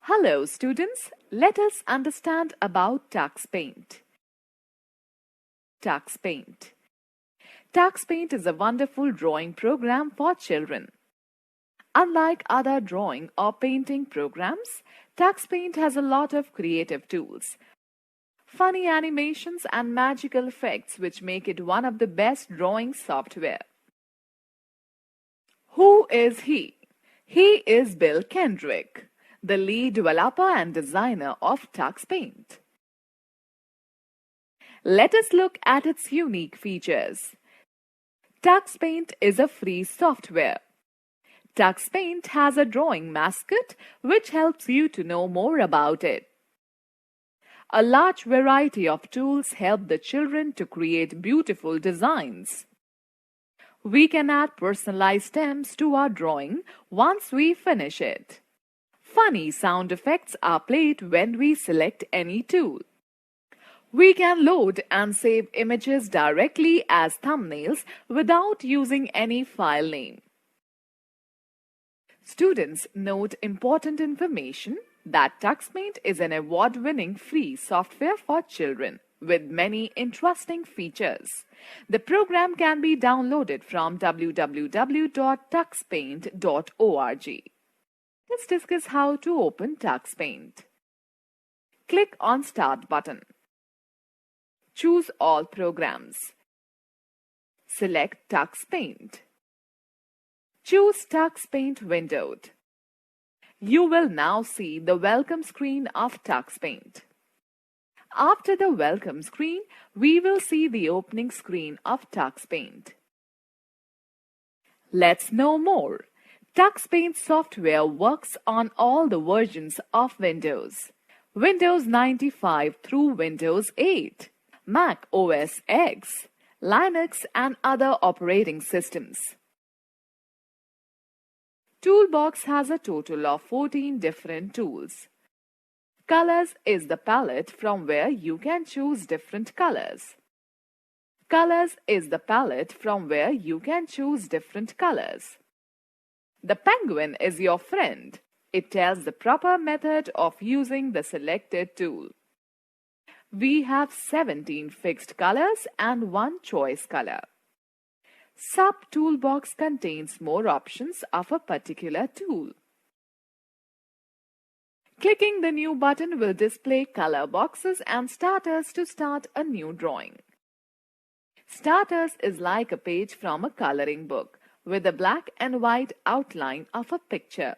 Hello students, let us understand about Tux Paint. Tux Paint. Tux Paint is a wonderful drawing program for children. Unlike other drawing or painting programs, Tux Paint has a lot of creative tools, funny animations and magical effects which make it one of the best drawing software. Who is he? He is Bill Kendrick, the lead developer and designer of Tux Paint. Let us look at its unique features. Tux Paint is a free software. Tux Paint has a drawing mascot which helps you to know more about it. A large variety of tools help the children to create beautiful designs. We can add personalized stems to our drawing once we finish it. Funny sound effects are played when we select any tool. We can load and save images directly as thumbnails without using any file name. Students, note important information that Tux Paint is an award-winning free software for children with many interesting features. The program can be downloaded from www.tuxpaint.org. Let's discuss how to open Tux Paint. Click on Start button. Choose All Programs. Select Tux Paint. Choose Tux Paint windowed. You will now see the welcome screen of Tux Paint. After the welcome screen, we will see the opening screen of Tux Paint. Let's know more. Tux Paint software works on all the versions of Windows. Windows 95 through Windows 8, Mac OS X, Linux and other operating systems. Toolbox has a total of 14 different tools. Colors is the palette from where you can choose different colors. Colors is the palette from where you can choose different colors. The penguin is your friend. It tells the proper method of using the selected tool. We have 17 fixed colors and one choice color. SubToolbox contains more options of a particular tool. Clicking the new button will display color boxes and starters to start a new drawing. Starters is like a page from a coloring book with a black and white outline of a picture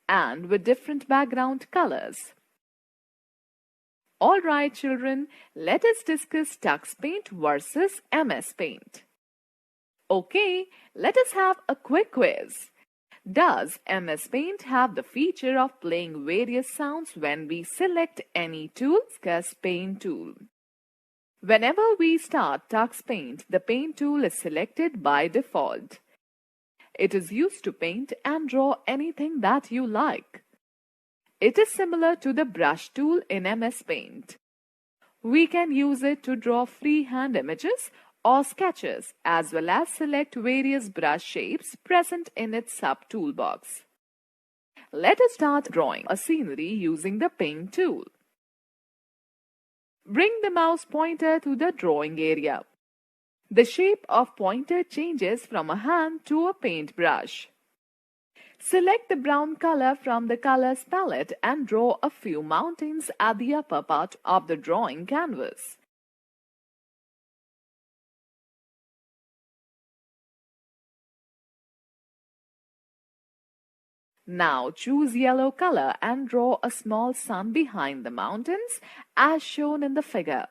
and with different background colors. Alright children, let us discuss Tux Paint versus MS Paint. Okay, let us have a quick quiz. Does MS Paint have the feature of playing various sounds when we select any tool? Discuss Paint tool. Whenever we start Tux Paint, the Paint tool is selected by default. It is used to paint and draw anything that you like. It is similar to the brush tool in MS Paint. We can use it to draw freehand images or sketches as well as select various brush shapes present in its sub-toolbox. Let us start drawing a scenery using the Paint tool. Bring the mouse pointer to the drawing area. The shape of pointer changes from a hand to a paintbrush. Select the brown color from the colors palette and draw a few mountains at the upper part of the drawing canvas. Now choose yellow color and draw a small sun behind the mountains as shown in the figure.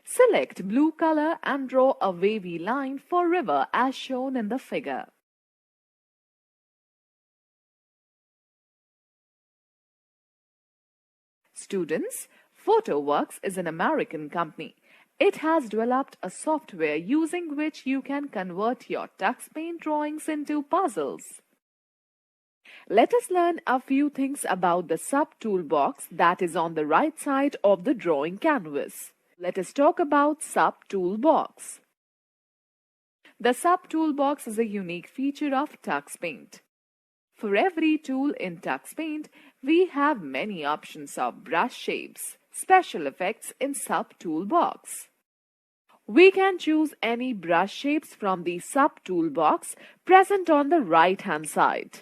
Select blue color and draw a wavy line for river as shown in the figure. Students, PhotoWorks is an American company. It has developed a software using which you can convert your Tux Paint drawings into puzzles. Let us learn a few things about the SubToolbox that is on the right side of the drawing canvas. Let us talk about SubToolbox. The SubToolbox is a unique feature of Tux Paint. For every tool in Tux Paint, we have many options of brush shapes, special effects in SubToolbox. We can choose any brush shapes from the SubToolbox present on the right-hand side.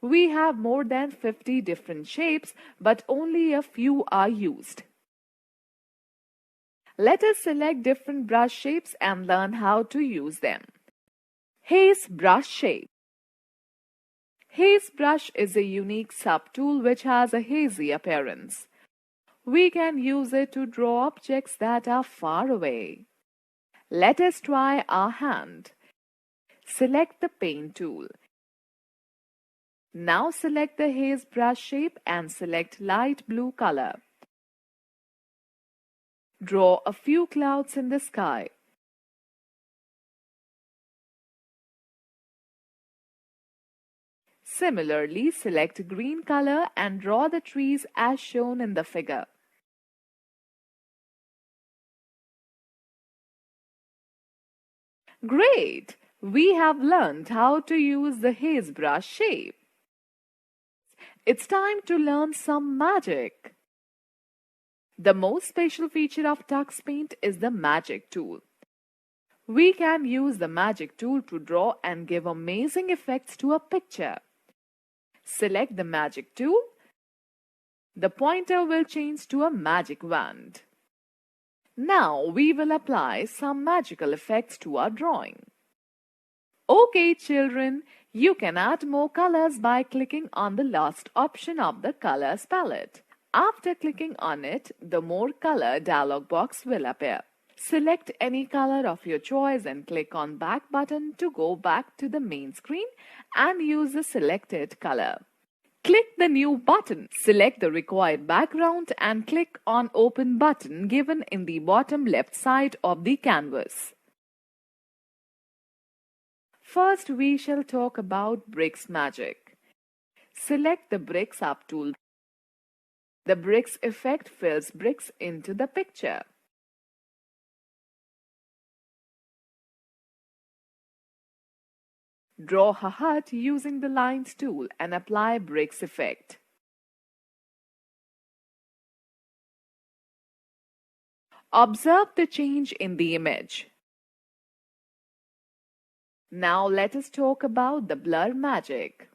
We have more than 50 different shapes, but only a few are used. Let us select different brush shapes and learn how to use them. Haze brush shape. Haze brush is a unique subtool which has a hazy appearance. We can use it to draw objects that are far away. Let us try our hand. Select the Paint tool. Now select the haze brush shape and select light blue color. Draw a few clouds in the sky. Similarly, select green color and draw the trees as shown in the figure. Great! We have learned how to use the haze brush shape. It's time to learn some magic. The most special feature of Tux Paint is the Magic tool. We can use the Magic tool to draw and give amazing effects to a picture. Select the Magic tool. The pointer will change to a magic wand. Now we will apply some magical effects to our drawing. Okay, children, you can add more colors by clicking on the last option of the Colors palette. After clicking on it, the More Color dialog box will appear. Select any color of your choice and click on Back button to go back to the main screen and use the selected color. Click the New button. Select the required background and click on Open button given in the bottom left side of the canvas. First, we shall talk about Bricks magic. Select the Bricks subtool. The bricks effect fills bricks into the picture. Draw a hut using the Lines tool and apply bricks effect. Observe the change in the image. Now let us talk about the blur magic.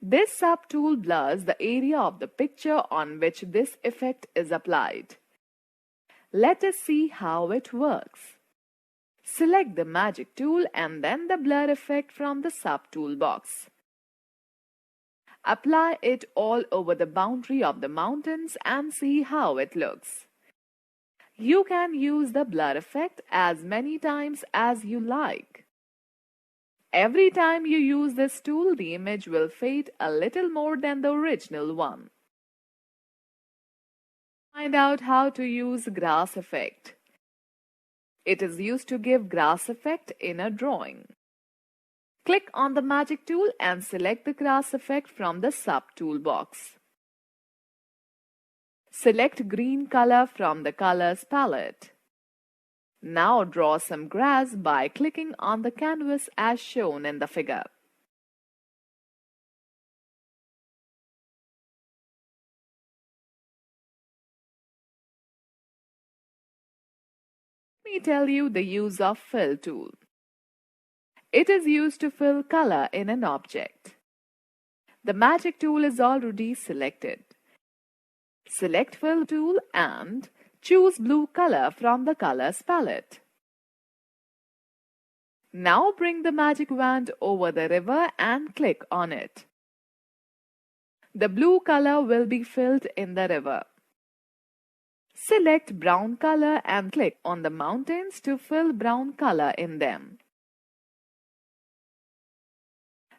This subtool blurs the area of the picture on which this effect is applied. Let us see how it works. Select the Magic tool and then the blur effect from the subtool box. Apply it all over the boundary of the mountains and see how it looks. You can use the blur effect as many times as you like. Every time you use this tool, the image will fade a little more than the original one. Find out how to use grass effect. It is used to give grass effect in a drawing. Click on the Magic tool and select the grass effect from the subtool box. Select green color from the Colors palette. Now draw some grass by clicking on the canvas as shown in the figure. Let me tell you the use of Fill tool. It is used to fill color in an object. The Magic tool is already selected. Select Fill tool and choose blue color from the Colors palette. Now bring the magic wand over the river and click on it. The blue color will be filled in the river. Select brown color and click on the mountains to fill brown color in them.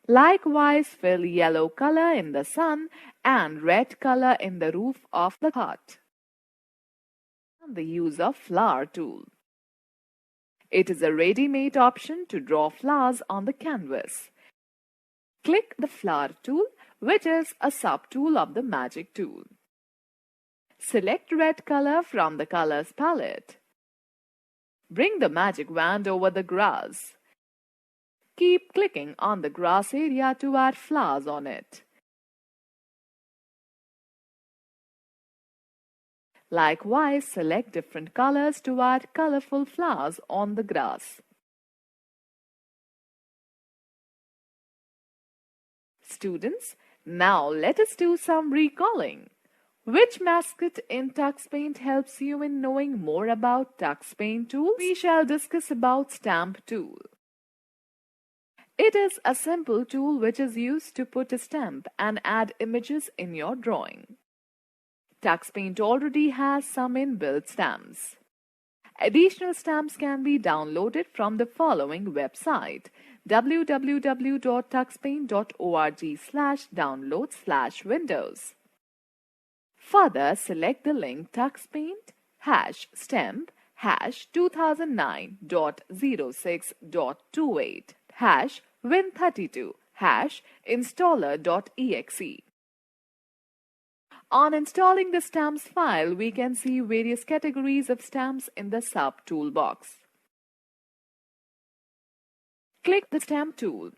Likewise, fill yellow color in the sun and red color in the roof of the hut. The use of Flower tool. It is a ready-made option to draw flowers on the canvas. Click the Flower tool, which is a subtool of the Magic tool. Select red color from the Colors palette. Bring the magic wand over the grass. Keep clicking on the grass area to add flowers on it. Likewise, select different colors to add colorful flowers on the grass. Students, now let us do some recalling. Which mascot in Tux Paint helps you in knowing more about Tux Paint tools? We shall discuss about Stamp tool. It is a simple tool which is used to put a stamp and add images in your drawing. Tux Paint already has some inbuilt stamps. Additional stamps can be downloaded from the following website: www.tuxpaint.org/download/windows. Further, select the link Tux Paint #stamp #2009.06.28 #win32 #installer.exe. On installing the stamps file, we can see various categories of stamps in the SubToolbox. Click the Stamp tool.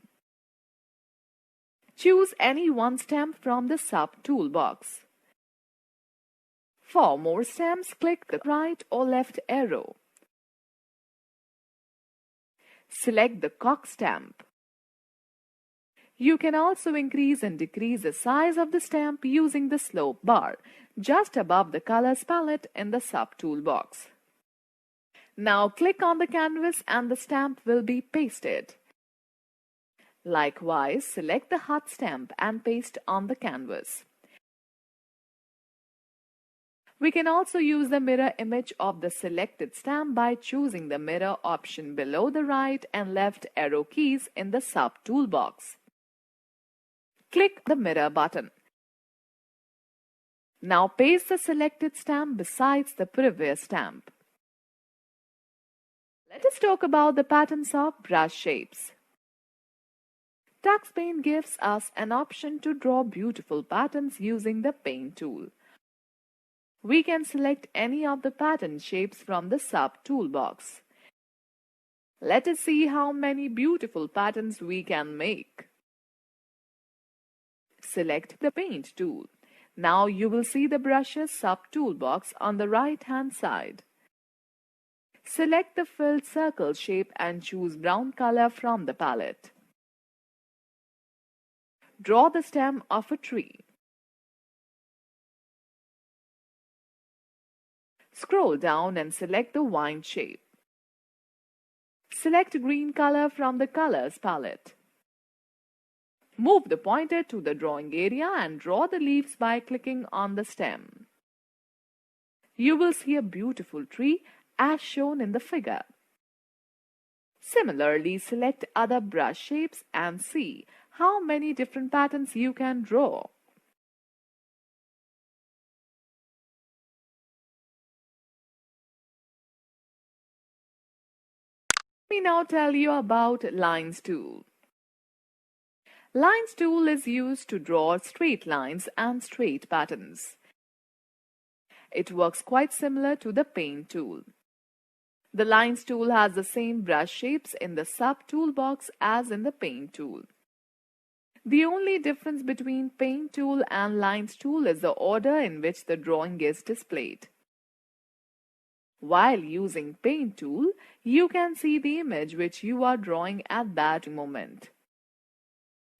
Choose any one stamp from the SubToolbox. For more stamps, click the right or left arrow. Select the cock stamp. You can also increase and decrease the size of the stamp using the slope bar just above the colors palette in the SubToolbox. Now click on the canvas and the stamp will be pasted. Likewise, select the heart stamp and paste on the canvas. We can also use the mirror image of the selected stamp by choosing the mirror option below the right and left arrow keys in the SubToolbox. Click the mirror button. Now paste the selected stamp besides the previous stamp. Let us talk about the patterns of brush shapes. Tux Paint gives us an option to draw beautiful patterns using the Paint tool. We can select any of the pattern shapes from the SubToolbox. Let us see how many beautiful patterns we can make. Select the Paint tool. Now you will see the brushes SubToolbox on the right-hand side. Select the filled circle shape and choose brown color from the palette. Draw the stem of a tree. Scroll down and select the vine shape. Select green color from the colors palette. Move the pointer to the drawing area and draw the leaves by clicking on the stem. You will see a beautiful tree as shown in the figure. Similarly, select other brush shapes and see how many different patterns you can draw. Let me now tell you about Lines tool. Lines tool is used to draw straight lines and straight patterns. It works quite similar to the Paint tool. The Lines tool has the same brush shapes in the SubToolbox as in the Paint tool. The only difference between Paint tool and Lines tool is the order in which the drawing is displayed. While using Paint tool, you can see the image which you are drawing at that moment.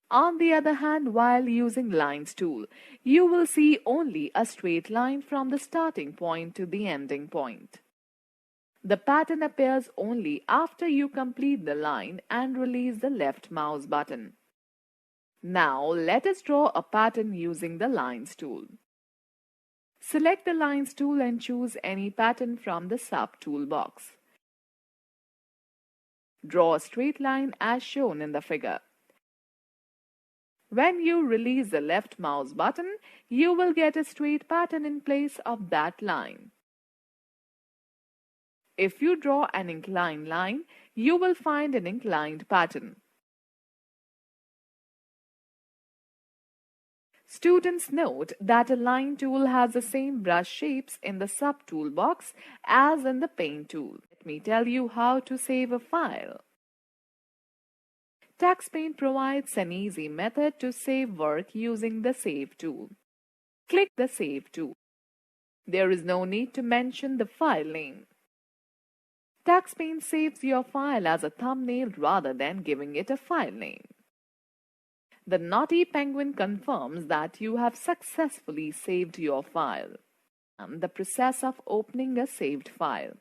On the other hand, while using Lines tool, you will see only a straight line from the starting point to the ending point. The pattern appears only after you complete the line and release the left mouse button. Now let us draw a pattern using the Lines tool. Select the Lines tool and choose any pattern from the SubToolbox. Draw a straight line as shown in the figure. When you release the left mouse button, you will get a straight pattern in place of that line. If you draw an inclined line, you will find an inclined pattern. Students, note that a Line tool has the same brush shapes in the SubToolbox as in the Paint tool. Let me tell you how to save a file. Tux Paint provides an easy method to save work using the Save tool. Click the Save tool. There is no need to mention the file name. Tux Paint saves your file as a thumbnail rather than giving it a file name. The naughty penguin confirms that you have successfully saved your file. And the process of opening a saved file.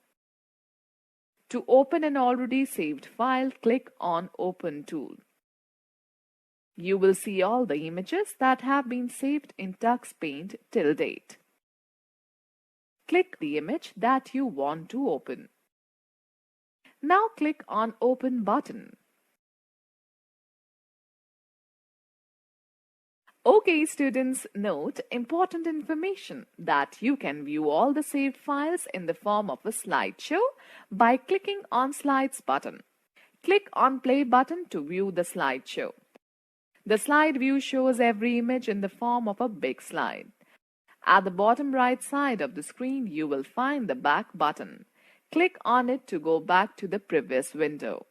To open an already saved file, click on Open tool. You will see all the images that have been saved in Tux Paint till date. Click the image that you want to open. Now click on Open button. Okay, students, note important information that you can view all the saved files in the form of a slideshow by clicking on Slides button. Click on Play button to view the slideshow. The slide view shows every image in the form of a big slide. At the bottom right side of the screen, you will find the Back button. Click on it to go back to the previous window.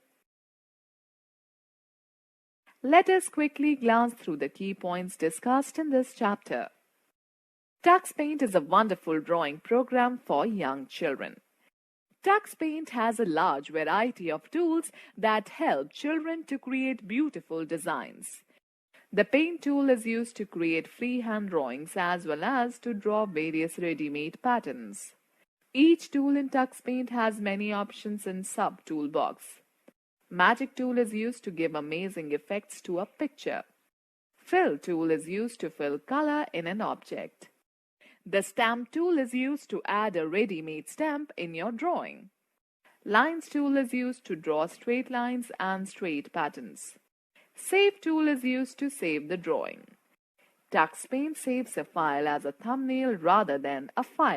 Let us quickly glance through the key points discussed in this chapter. Tux Paint is a wonderful drawing program for young children. Tux Paint has a large variety of tools that help children to create beautiful designs. The Paint tool is used to create freehand drawings as well as to draw various ready-made patterns. Each tool in Tux Paint has many options in SubToolbox. Magic tool is used to give amazing effects to a picture. Fill tool is used to fill color in an object. The Stamp tool is used to add a ready-made stamp in your drawing. Lines tool is used to draw straight lines and straight patterns. Save tool is used to save the drawing. Tux Paint saves a file as a thumbnail rather than a file